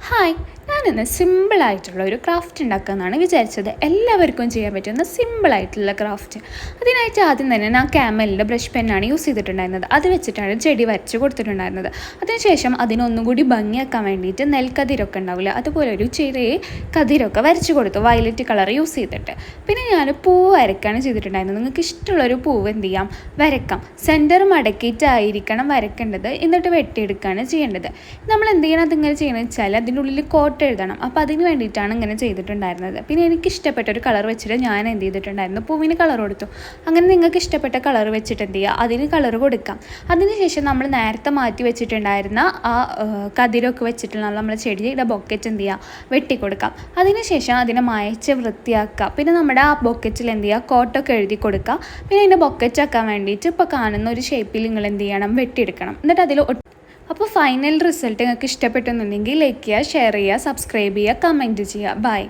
Hi, ഞാനിന്ന് സിമ്പിളായിട്ടുള്ള ഒരു ക്രാഫ്റ്റ് ഉണ്ടാക്കാമെന്നാണ് വിചാരിച്ചത്. എല്ലാവർക്കും ചെയ്യാൻ പറ്റുന്ന സിമ്പിളായിട്ടുള്ള ക്രാഫ്റ്റ്. അതിനായിട്ട് ആദ്യം തന്നെ ഞാൻ ക്യാമലിൻ്റെ ബ്രഷ് പെന്നാണ് യൂസ് ചെയ്തിട്ടുണ്ടായിരുന്നത്. അത് വെച്ചിട്ടാണ് ചെടി വരച്ച് കൊടുത്തിട്ടുണ്ടായിരുന്നത്. അതിനുശേഷം അതിനൊന്നും കൂടി ഭംഗിയാക്കാൻ വേണ്ടിയിട്ട് നെൽക്കതിരൊക്കെ ഉണ്ടാവില്ല, അതുപോലെ ഒരു ചെറിയ കതിരൊക്കെ വരച്ച് കൊടുത്തു, വയലറ്റ് കളർ യൂസ് ചെയ്തിട്ട്. പിന്നെ ഞാൻ പൂവ് വരയ്ക്കാണ് ചെയ്തിട്ടുണ്ടായിരുന്നത്. നിങ്ങൾക്ക് ഇഷ്ടമുള്ളൊരു പൂവ് എന്ത് ചെയ്യാം, വരയ്ക്കാം. സെൻറ്റർ മടക്കിയിട്ടായിരിക്കണം വരയ്ക്കേണ്ടത്, എന്നിട്ട് വെട്ടിയെടുക്കുകയാണ് ചെയ്യേണ്ടത്. നമ്മൾ എന്ത് ചെയ്യണം, അതിങ്ങനെ ചെയ്യണമെന്ന് വെച്ചാൽ അതിൻ്റെ ഉള്ളിൽ കോട്ട് എഴുതണം. അപ്പോൾ അതിന് വേണ്ടിയിട്ടാണ് ഇങ്ങനെ ചെയ്തിട്ടുണ്ടായിരുന്നത്. പിന്നെ എനിക്ക് ഇഷ്ടപ്പെട്ട ഒരു കളർ വെച്ചിട്ട് ഞാൻ എന്ത് ചെയ്തിട്ടുണ്ടായിരുന്നു, പൂവിന് കളർ കൊടുത്തു. അങ്ങനെ നിങ്ങൾക്ക് ഇഷ്ടപ്പെട്ട കളർ വെച്ചിട്ട് എന്ത് ചെയ്യുക, അതിന് കളർ കൊടുക്കാം. അതിനുശേഷം നമ്മൾ നേരത്തെ മാറ്റി വെച്ചിട്ടുണ്ടായിരുന്ന ആ കതിരൊക്കെ വെച്ചിട്ടുള്ള നമ്മൾ ചെടിയുടെ ബൊക്കറ്റ് എന്ത് ചെയ്യുക, വെട്ടിക്കൊടുക്കാം. അതിനുശേഷം അതിനെ മായച്ച് വൃത്തിയാക്കുക. പിന്നെ നമ്മുടെ ആ ബൊക്കറ്റിൽ എന്ത് ചെയ്യുക, കോട്ടൊക്കെ എഴുതി കൊടുക്കുക. പിന്നെ അതിൻ്റെ ബൊക്കറ്റ് ആക്കാൻ വേണ്ടിയിട്ട് ഇപ്പോൾ കാണുന്ന ഒരു ഷേപ്പിൽ നിങ്ങൾ എന്ത് ചെയ്യണം, വെട്ടിയെടുക്കണം. എന്നിട്ട് അതിൽ അപ്പോൾ ഫൈനൽ റിസൾട്ട് നിങ്ങൾക്ക് ഇഷ്ടപ്പെട്ടെന്നുണ്ടെങ്കിൽ ലൈക്ക് ചെയ്യുക, ഷെയർ ചെയ്യുക, സബ്സ്ക്രൈബ് ചെയ്യുക, കമൻറ്റ് ചെയ്യുക. ബൈ.